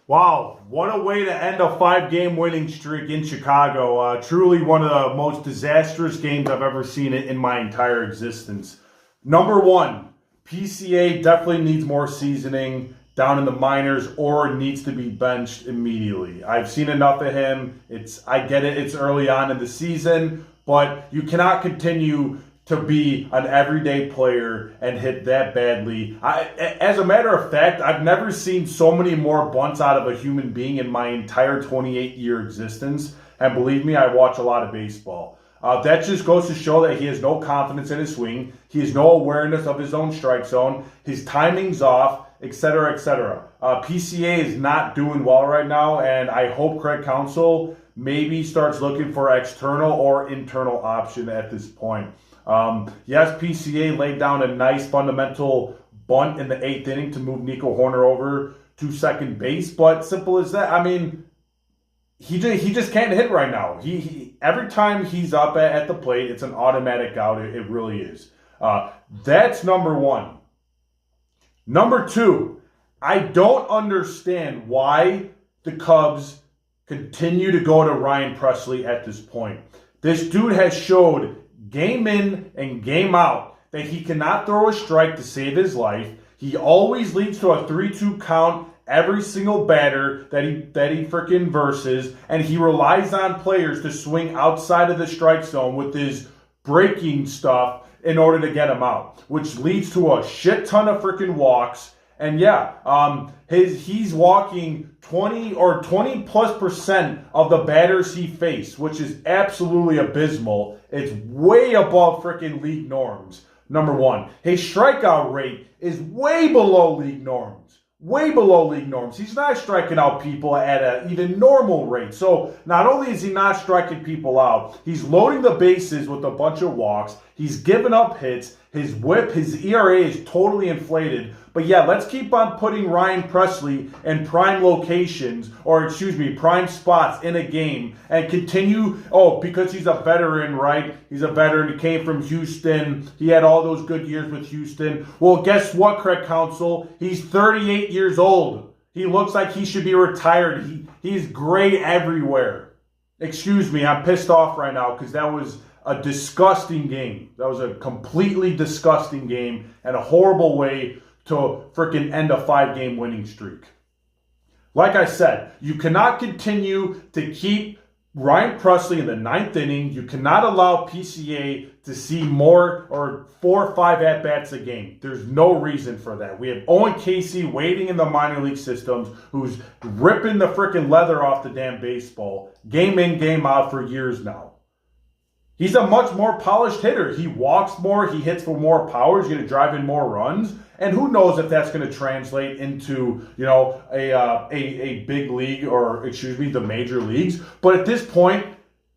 Wow, what a way to end a five-game winning streak in Chicago. Truly one of the most disastrous games I've ever seen in my entire existence. Number one, PCA definitely needs more seasoning down in the minors or needs to be benched immediately. I've seen enough of him. I get it, it's early on in the season, but you cannot continue to be an everyday player and hit that badly. As a matter of fact, I've never seen so many more bunts out of a human being in my entire 28-year existence. And believe me, I watch a lot of baseball. That just goes to show that he has no confidence in his swing. He has no awareness of his own strike zone. His timing's off, etc., etc. PCA is not doing well right now, and I hope Craig Counsell maybe starts looking for external or internal option at this point. Yes, PCA laid down a nice fundamental bunt in the eighth inning to move Nico Horner over to second base, but simple as that. I mean, he just can't hit right now. He every time he's up at the plate, it's an automatic out. It really is. That's number one. Number two, I don't understand why the Cubs continue to go to Ryan Pressly at this point. This dude has showed game in and game out that he cannot throw a strike to save his life. He always leads to a 3-2 count every single batter that he freaking verses, and he relies on players to swing outside of the strike zone with his breaking stuff in order to get him out, which leads to a shit ton of freaking walks. And yeah, he's walking 20 or 20+% of the batters he faced, which is absolutely abysmal. It's way above freaking league norms. Number one, his strikeout rate is way below league norms. Way below league norms. He's not striking out people at an even normal rate. So not only is he not striking people out, he's loading the bases with a bunch of walks. He's giving up hits. His whip, his ERA is totally inflated. But yeah, let's keep on putting Ryan Pressly in prime locations, or excuse me, prime spots in a game and continue, because he's a veteran, right? He's a veteran. He came from Houston. He had all those good years with Houston. Well, guess what, Craig Counsell? He's 38 years old. He looks like he should be retired. He's gray everywhere. Excuse me, I'm pissed off right now because that was a disgusting game. That was a completely disgusting game and a horrible way to freaking end a five-game winning streak. Like I said, you cannot continue to keep Ryan Pressly in the ninth inning. You cannot allow PCA to see more or 4 or 5 at-bats a game. There's no reason for that. We have Owen Casey waiting in the minor league systems who's ripping the freaking leather off the damn baseball, game in, game out for years now. He's a much more polished hitter. He walks more. He hits for more power. He's going to drive in more runs. And who knows if that's going to translate into, a big league or, the major leagues. But at this point,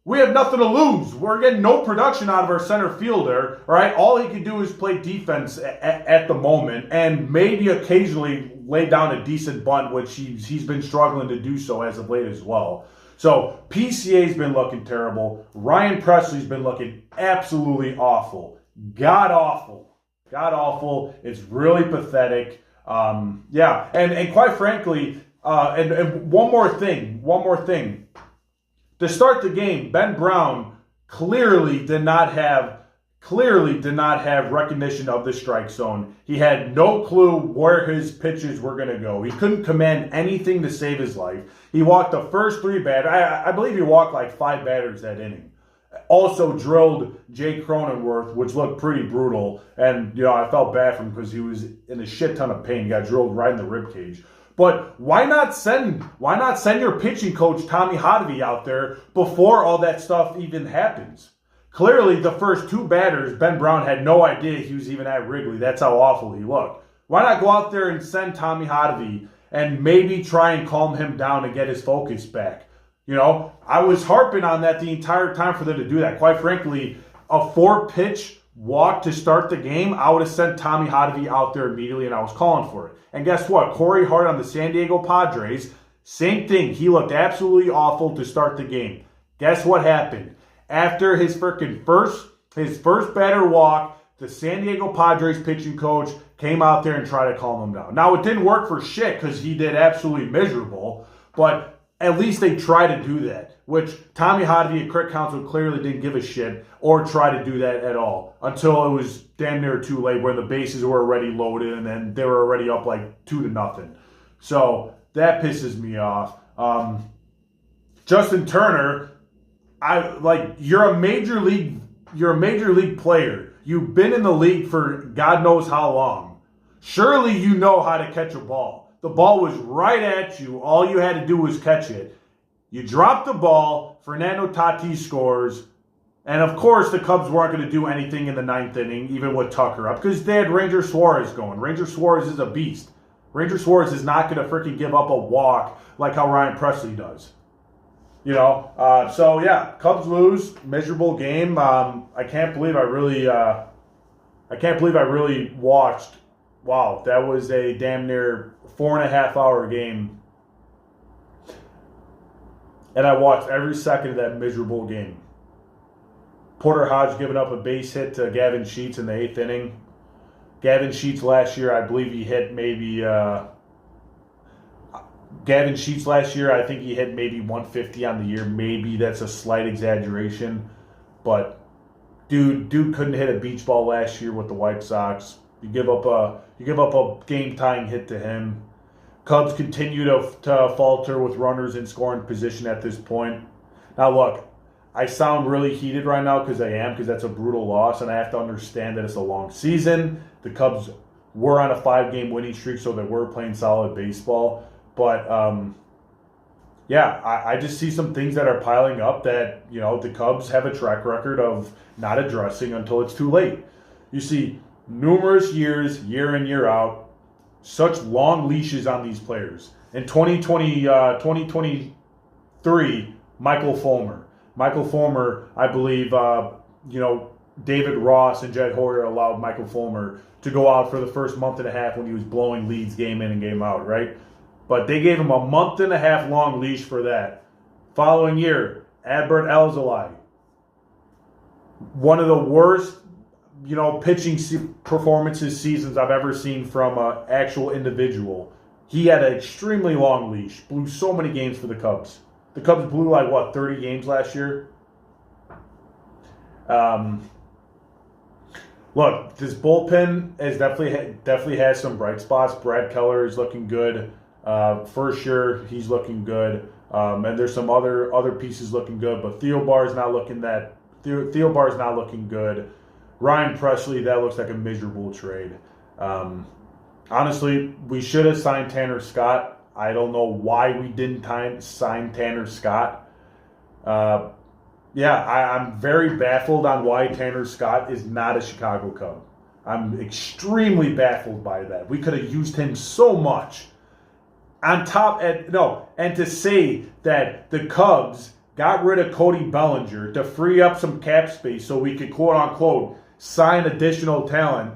we have nothing to lose. We're getting no production out of our center fielder, right? All he can do is play defense at the moment and maybe occasionally lay down a decent bunt, which he's been struggling to do so as of late as well. So PCA's been looking terrible. Ryan Pressly's been looking absolutely awful. God awful. It's really pathetic. And quite frankly, and one more thing. To start the game, Ben Brown clearly did not have recognition of the strike zone. He had no clue where his pitches were going to go. He couldn't command anything to save his life. He walked the first 3 batters. I believe he walked like 5 batters that inning. Also drilled Jay Cronenworth, which looked pretty brutal. And, I felt bad for him because he was in a shit ton of pain. He got drilled right in the ribcage. But why not send your pitching coach, Tommy Hotovy, out there before all that stuff even happens? Clearly, the first 2 batters, Ben Brown had no idea he was even at Wrigley. That's how awful he looked. Why not go out there and send Tommy Hotovy and maybe try and calm him down and get his focus back? I was harping on that the entire time for them to do that. Quite frankly, a 4-pitch walk to start the game, I would have sent Tommy Hotovy out there immediately, and I was calling for it. And guess what? Corey Hart on the San Diego Padres, same thing. He looked absolutely awful to start the game. Guess what happened? After his first batter walk, the San Diego Padres pitching coach came out there and tried to calm him down. Now, it didn't work for shit because he did absolutely miserable, but at least they tried to do that, which Tommy Hottovy at Crick Council clearly didn't give a shit or try to do that at all until it was damn near too late where the bases were already loaded and then they were already up like 2-0. So that pisses me off. Justin Turner, you're a major league player. You've been in the league for God knows how long. Surely you know how to catch a ball. The ball was right at you. All you had to do was catch it. You dropped the ball. Fernando Tatis scores. And of course, the Cubs weren't going to do anything in the 9th inning, even with Tucker up, because they had Ranger Suarez going. Ranger Suarez is a beast. Ranger Suarez is not going to freaking give up a walk like how Ryan Presley does. So yeah, Cubs lose, miserable game. I can't believe I really watched. Wow, that was a damn near 4.5-hour game, and I watched every second of that miserable game. Porter Hodge giving up a base hit to Gavin Sheets in the 8th inning. Gavin Sheets last year, I believe he hit maybe. Gavin Sheets last year, I think he hit maybe 150 on the year. Maybe that's a slight exaggeration, but dude couldn't hit a beach ball last year with the White Sox. You give up a game-tying hit to him. Cubs continue to falter with runners in scoring position at this point. Now look, I sound really heated right now because that's a brutal loss, and I have to understand that it's a long season. The Cubs were on a 5-game winning streak, so they were playing solid baseball. But, I just see some things that are piling up that, the Cubs have a track record of not addressing until it's too late. You see numerous years, year in, year out, such long leashes on these players. In 2023, Michael Fulmer. I believe, David Ross and Jed Hoyer allowed Michael Fulmer to go out for the first month and a half when he was blowing leads game in and game out, right? But they gave him a month-and-a-half long leash for that. Following year, Adbert Alzolay. One of the worst, pitching seasons I've ever seen from an actual individual. He had an extremely long leash. Blew so many games for the Cubs. The Cubs blew 30 games last year? Look, this bullpen is definitely has some bright spots. Brad Keller is looking good. For sure, he's looking good, and there's some other pieces looking good. But Theo Barr is not looking good. Ryan Presley, that looks like a miserable trade. Honestly, we should have signed Tanner Scott. I don't know why we didn't sign Tanner Scott. I'm very baffled on why Tanner Scott is not a Chicago Cub. I'm extremely baffled by that. We could have used him so much. And to say that the Cubs got rid of Cody Bellinger to free up some cap space so we could, quote-unquote, sign additional talent,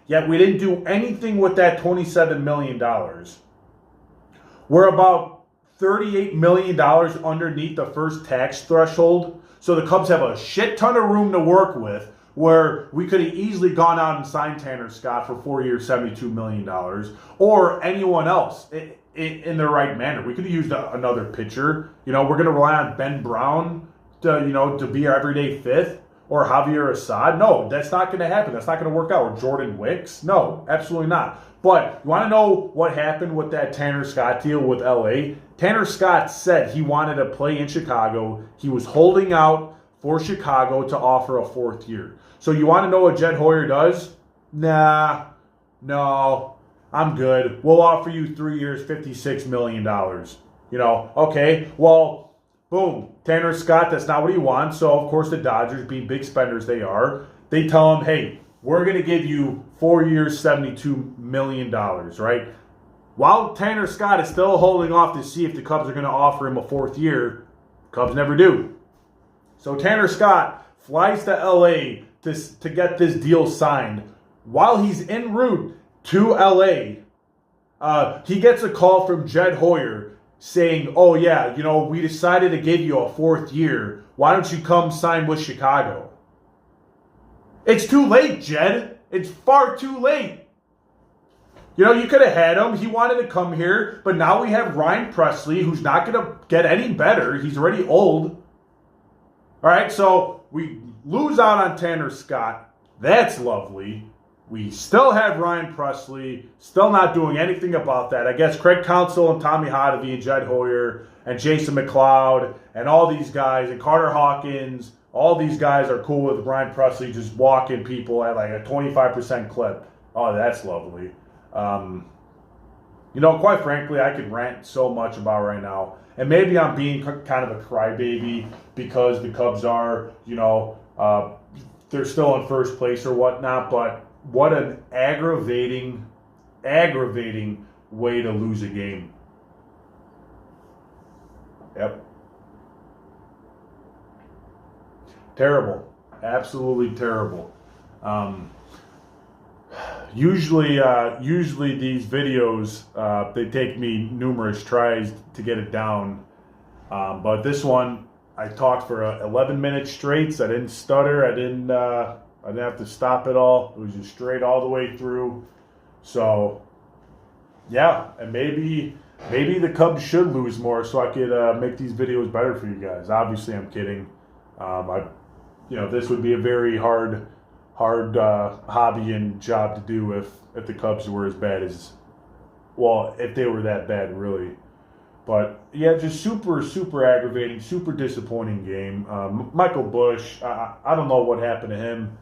yet we didn't do anything with that $27 million. We're about $38 million underneath the first tax threshold, so the Cubs have a shit ton of room to work with, where we could have easily gone out and signed Tanner Scott for 4 years, $72 million, or anyone else in the right manner. We could have used another pitcher. We're going to rely on Ben Brown to be our everyday fifth, or Javier Assad. No, that's not going to happen. That's not going to work out. Or Jordan Wicks. No, absolutely not. But you want to know what happened with that Tanner Scott deal with LA? Tanner Scott said he wanted to play in Chicago. He was holding out for Chicago to offer a 4th year. So you want to know what Jed Hoyer does? No, I'm good. We'll offer you 3 years, $56 million. Okay, well, boom. Tanner Scott, that's not what he wants. So, of course, the Dodgers, being big spenders they are, they tell him, hey, we're going to give you 4 years, $72 million, right? While Tanner Scott is still holding off to see if the Cubs are going to offer him a 4th year, Cubs never do. So Tanner Scott flies to LA to get this deal signed. While he's en route to LA, he gets a call from Jed Hoyer saying, oh yeah, we decided to give you a 4th year. Why don't you come sign with Chicago? It's too late, Jed. It's far too late. You know, you could have had him. He wanted to come here, but now we have Ryan Presley, who's not going to get any better. He's already old. All right, so we lose out on Tanner Scott. That's lovely. We still have Ryan Presley, still not doing anything about that. I guess Craig Counsell and Tommy Hotovy and Jed Hoyer and Jason McLeod and all these guys and Carter Hawkins, all these guys are cool with Ryan Presley just walking people at like a 25% clip. Oh, that's lovely. You know, quite frankly, I could rant so much about right now. And maybe I'm being kind of a crybaby because the Cubs are, you know, they're still in first place or whatnot. But what an aggravating way to lose a game. Yep. Terrible. Absolutely terrible. Usually these videos, they take me numerous tries to get it down. But this one, I talked for 11 minutes straight. So I didn't stutter. I didn't have to stop at all. It was just straight all the way through. So, yeah, and maybe the Cubs should lose more so I could make these videos better for you guys. Obviously, I'm kidding. This would be a very hard hobby and job to do if the Cubs were as bad as, well, if they were that bad, really. But, yeah, just super aggravating, super disappointing game. Michael Busch, I don't know what happened to him.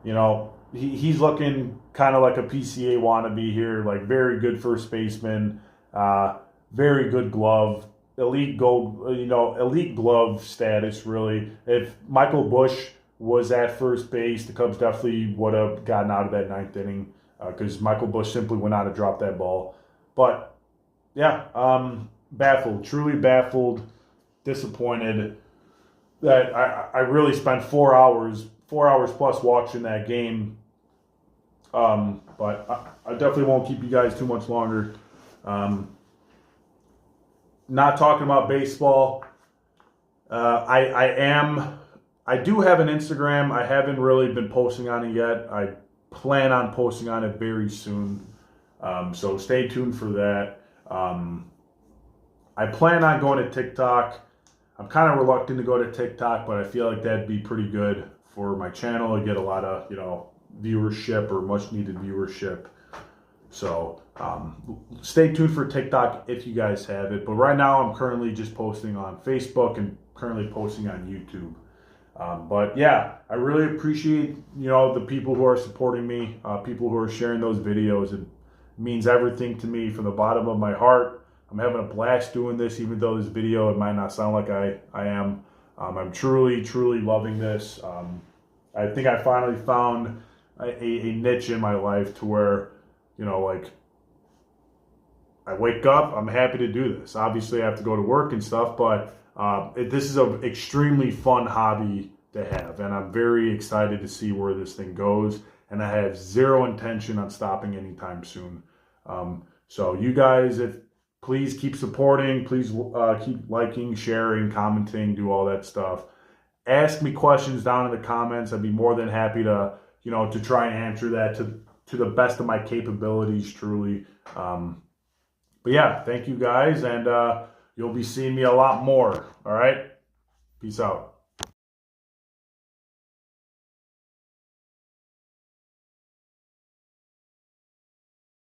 You know, he's looking kind of like a PCA wannabe here, like very good first baseman, very good glove, elite glove status, really. If Michael Busch was at first base, the Cubs definitely would have gotten out of that ninth inning because Michael Busch simply went out and dropped that ball. But, yeah, baffled, truly baffled, disappointed that I really spent 4 hours plus watching that game. But I definitely won't keep you guys too much longer. Not talking about baseball. I do have an Instagram. I haven't really been posting on it yet. I plan on posting on it very soon. So stay tuned for that. I plan on going to TikTok. I'm kind of reluctant to go to TikTok, but I feel like that'd be pretty good for my channel to get a lot of, viewership or much needed viewership. So stay tuned for TikTok if you guys have it. But right now I'm currently just posting on Facebook and currently posting on YouTube. But yeah, I really appreciate, the people who are supporting me, people who are sharing those videos. It means everything to me from the bottom of my heart. I'm having a blast doing this, even though this video, it might not sound like I am. I'm truly loving this. I think I finally found a niche in my life to where, I wake up, I'm happy to do this. Obviously, I have to go to work and stuff, but this is an extremely fun hobby to have, and I'm very excited to see where this thing goes, and I have zero intention on stopping anytime soon. So you guys, please keep supporting, please keep liking, sharing, commenting, do all that stuff. Ask me questions down in the comments. I'd be more than happy to, to try and answer that to the best of my capabilities, truly. But yeah, thank you guys, and you'll be seeing me a lot more. All right? Peace out.